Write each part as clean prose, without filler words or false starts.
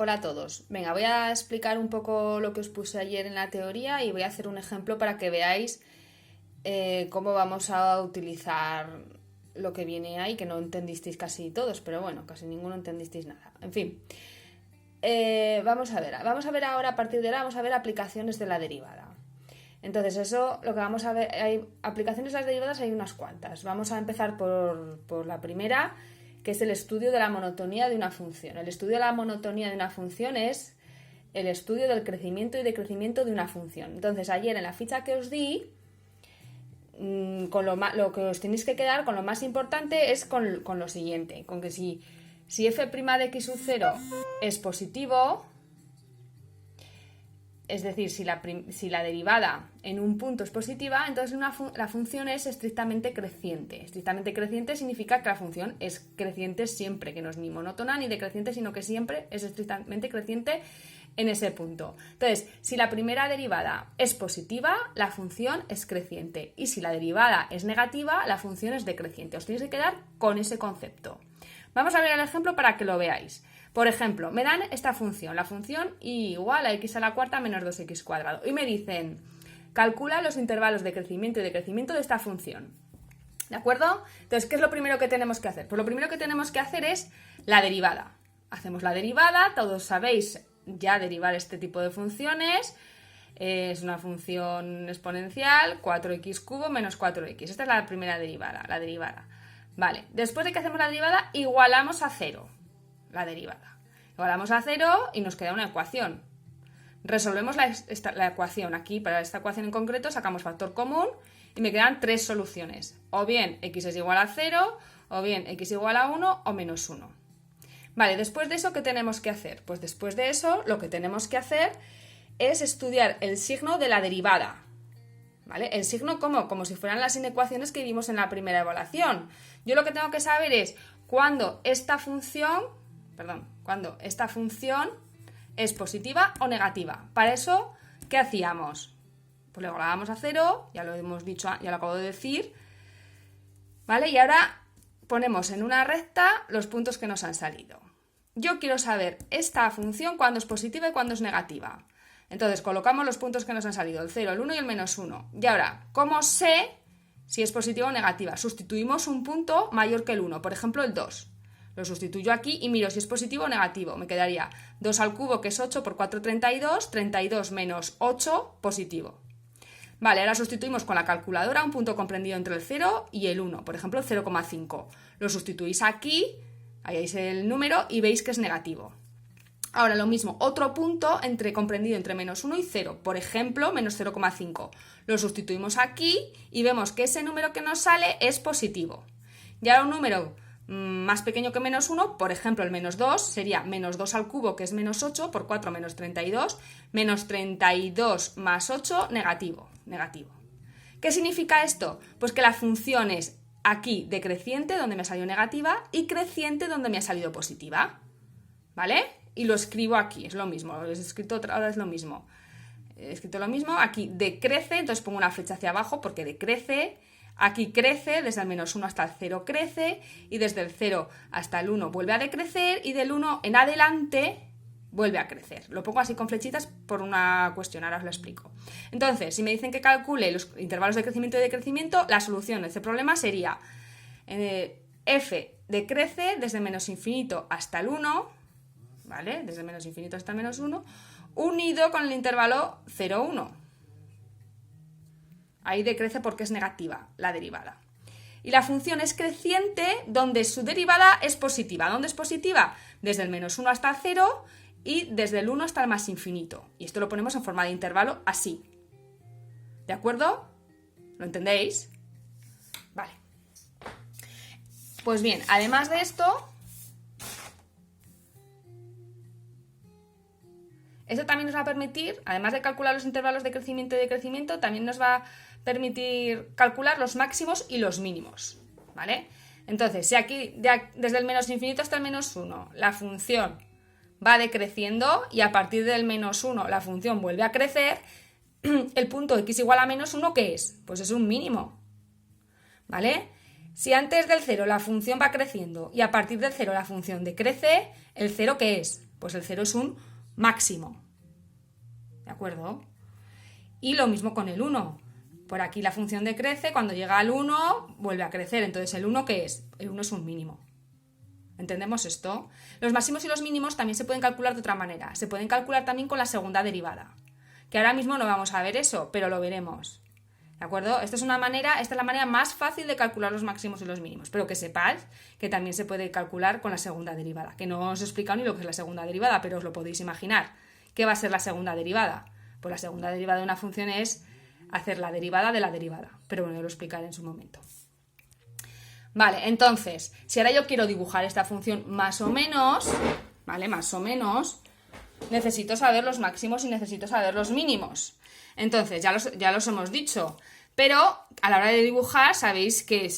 Hola a todos. Venga, voy a explicar un poco lo que os puse ayer en la teoría y voy a hacer un ejemplo para que veáis cómo vamos a utilizar lo que viene ahí, que no entendisteis casi todos, pero bueno, casi ninguno entendisteis nada. En fin, vamos a ver ahora, a partir de ahora, vamos a ver aplicaciones de la derivada. Entonces, eso, lo que vamos a ver, hay aplicaciones de las derivadas, hay unas cuantas. Vamos a empezar por la primera, que es el estudio de la monotonía de una función. El estudio de la monotonía de una función es el estudio del crecimiento y decrecimiento de una función. Entonces, ayer en la ficha que os di, lo que os tenéis que quedar con lo más importante es con lo siguiente, con que si f' de x sub 0 es positivo, es decir, si la derivada en un punto es positiva, entonces la función es estrictamente creciente. Estrictamente creciente significa que la función es creciente siempre, que no es ni monótona ni decreciente, sino que siempre es estrictamente creciente en ese punto. Entonces, si la primera derivada es positiva, la función es creciente. Y si la derivada es negativa, la función es decreciente. Os tenéis que quedar con ese concepto. Vamos a ver el ejemplo para que lo veáis. Por ejemplo, me dan esta función, la función y igual a x a la cuarta menos 2x cuadrado. Y me dicen, calcula los intervalos de crecimiento y decrecimiento de esta función. ¿De acuerdo? Entonces, ¿qué es lo primero que tenemos que hacer? Pues lo primero que tenemos que hacer es la derivada. Hacemos la derivada, todos sabéis ya derivar este tipo de funciones. Es una función exponencial, 4x cubo menos 4x. Esta es la primera derivada, la derivada. Vale, después de que hacemos la derivada, igualamos a 0. La derivada. Igualamos a 0 y nos queda una ecuación. Resolvemos la ecuación. Aquí, para esta ecuación en concreto, sacamos factor común y me quedan tres soluciones. O bien x es igual a 0, o bien x igual a 1 o menos 1. Vale, después de eso, ¿qué tenemos que hacer? Pues después de eso, lo que tenemos que hacer es estudiar el signo de la derivada. ¿Vale? El signo, ¿cómo? Como si fueran las inecuaciones que vimos en la primera evaluación. Yo lo que tengo que saber es cuando esta función es positiva o negativa. Para eso, ¿qué hacíamos? Pues le igualábamos a 0, ya lo hemos dicho, ya lo acabo de decir, ¿vale? Y ahora ponemos en una recta los puntos que nos han salido. Yo quiero saber esta función cuándo es positiva y cuándo es negativa. Entonces, colocamos los puntos que nos han salido, el 0, el 1 y el menos 1. Y ahora, ¿cómo sé si es positiva o negativa? Sustituimos un punto mayor que el 1, por ejemplo, el 2. Lo sustituyo aquí y miro si es positivo o negativo. Me quedaría 2 al cubo, que es 8, por 4, 32. 32 menos 8, positivo. Vale, ahora sustituimos con la calculadora un punto comprendido entre el 0 y el 1. Por ejemplo, el 0,5. Lo sustituís aquí, ahí veis el número y veis que es negativo. Ahora lo mismo, otro punto comprendido entre menos 1 y 0. Por ejemplo, menos 0,5. Lo sustituimos aquí y vemos que ese número que nos sale es positivo. Y ahora un número más pequeño que menos 1, por ejemplo el menos 2, sería menos 2 al cubo, que es menos 8, por 4 menos 32, menos 32 más 8, negativo. ¿Qué significa esto? Pues que la función es aquí decreciente, donde me ha salido negativa, y creciente, donde me ha salido positiva. ¿Vale? Y lo escribo aquí, es lo mismo, lo he escrito otra vez lo mismo. He escrito lo mismo, aquí decrece, entonces pongo una flecha hacia abajo porque decrece. Aquí crece, desde el menos 1 hasta el 0 crece, y desde el 0 hasta el 1 vuelve a decrecer, y del 1 en adelante vuelve a crecer. Lo pongo así con flechitas por una cuestión, ahora os lo explico. Entonces, si me dicen que calcule los intervalos de crecimiento y decrecimiento, la solución de este problema sería f decrece desde menos infinito hasta el 1, ¿vale? Desde menos infinito hasta el menos 1, unido con el intervalo 0, 1. Ahí decrece porque es negativa la derivada. Y la función es creciente donde su derivada es positiva. ¿Dónde es positiva? Desde el menos 1 hasta el 0 y desde el 1 hasta el más infinito. Y esto lo ponemos en forma de intervalo así. ¿De acuerdo? ¿Lo entendéis? Vale. Pues bien, además de esto también nos va a permitir, además de calcular los intervalos de crecimiento y decrecimiento, también nos va a permitir calcular los máximos y los mínimos, ¿vale? Entonces, si aquí, desde el menos infinito hasta el menos 1, la función va decreciendo y a partir del menos 1 la función vuelve a crecer, el punto x igual a menos 1, ¿qué es? Pues es un mínimo, ¿vale? Si antes del 0 la función va creciendo y a partir del 0 la función decrece, ¿el 0 qué es? Pues el 0 es un máximo. ¿De acuerdo? Y lo mismo con el 1. Por aquí la función decrece, cuando llega al 1 vuelve a crecer. Entonces, ¿el 1 qué es? El 1 es un mínimo. ¿Entendemos esto? Los máximos y los mínimos también se pueden calcular de otra manera. Se pueden calcular también con la segunda derivada. Que ahora mismo no vamos a ver eso, pero lo veremos. ¿De acuerdo? Esta es la manera más fácil de calcular los máximos y los mínimos. Pero que sepáis que también se puede calcular con la segunda derivada. Que no os he explicado ni lo que es la segunda derivada, pero os lo podéis imaginar. ¿Qué va a ser la segunda derivada? Pues la segunda derivada de una función es hacer la derivada de la derivada. Pero bueno, yo lo explicaré en su momento. Vale, entonces, si ahora yo quiero dibujar esta función más o menos, ¿vale? Más o menos, necesito saber los máximos y necesito saber los mínimos. Entonces, ya los hemos dicho, pero a la hora de dibujar sabéis que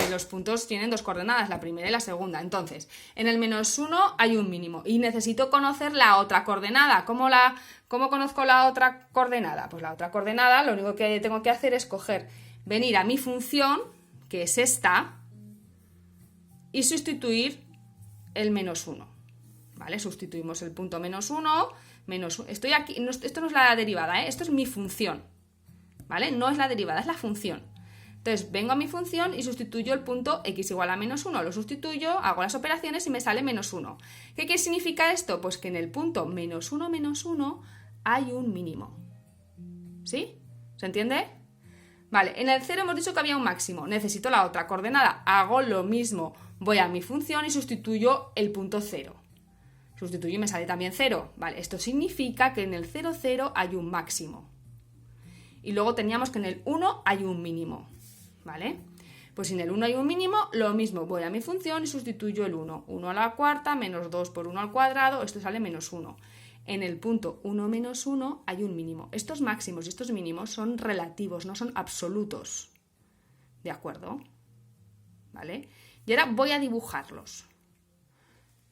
los puntos tienen dos coordenadas, la primera y la segunda. Entonces, en el -1 hay un mínimo y necesito conocer la otra coordenada. ¿Cómo conozco la otra coordenada? Pues la otra coordenada, lo único que tengo que hacer es venir a mi función, que es esta, y sustituir el -1. ¿Vale? Sustituimos el punto -1, estoy aquí, esto no es la derivada, esto es mi función, ¿vale? No es la derivada, es la función. Entonces vengo a mi función y sustituyo el punto x igual a -1, lo sustituyo, hago las operaciones y me sale -1. ¿Qué significa esto? Pues que en el punto -1 hay un mínimo. ¿Sí? ¿Se entiende? Vale, en el 0 hemos dicho que había un máximo, necesito la otra coordenada, hago lo mismo, voy a mi función y sustituyo el punto 0. Sustituyo y me sale también 0. Vale, esto significa que en el 0, 0 hay un máximo. Y luego teníamos que en el 1 hay un mínimo. ¿Vale? Pues si en el 1 hay un mínimo, lo mismo, voy a mi función y sustituyo el 1. 1 a la cuarta, menos 2 por 1 al cuadrado, esto sale -1. En el punto 1 menos 1 hay un mínimo. Estos máximos y estos mínimos son relativos, no son absolutos. ¿De acuerdo? ¿Vale? Y ahora voy a dibujarlos.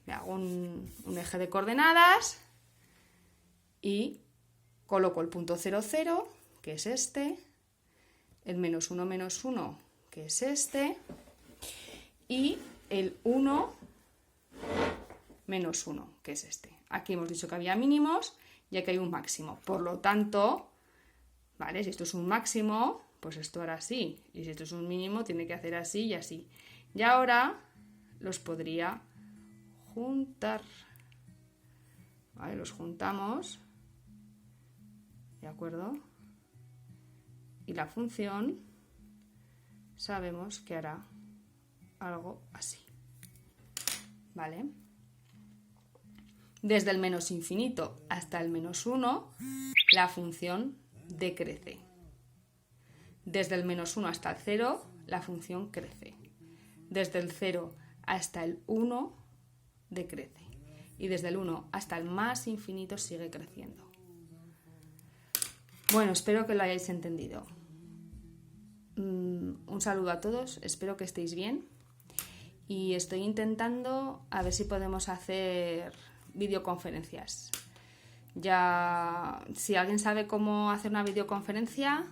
Me hago un eje de coordenadas y coloco el punto 0, 0, que es este, el -1, -1, que es este, y el 1, -1, que es este. Aquí hemos dicho que había mínimos y aquí hay un máximo. Por lo tanto, ¿vale? Si esto es un máximo, pues esto hará así. Y si esto es un mínimo, tiene que hacer así y así. Y ahora los podría juntar. Vale, los juntamos. ¿De acuerdo? Y la función sabemos que hará algo así. ¿Vale? Desde el menos infinito hasta el -1, la función decrece. Desde el -1 hasta el 0, la función crece. Desde el 0 hasta el 1, decrece. Y desde el 1 hasta el más infinito sigue creciendo. Bueno, espero que lo hayáis entendido. Un saludo a todos, espero que estéis bien. Y estoy intentando a ver si podemos hacer videoconferencias. Ya, si alguien sabe cómo hacer una videoconferencia,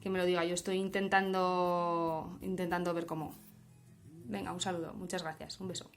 que me lo diga. Yo estoy intentando ver cómo. Venga, un saludo, muchas gracias, un beso.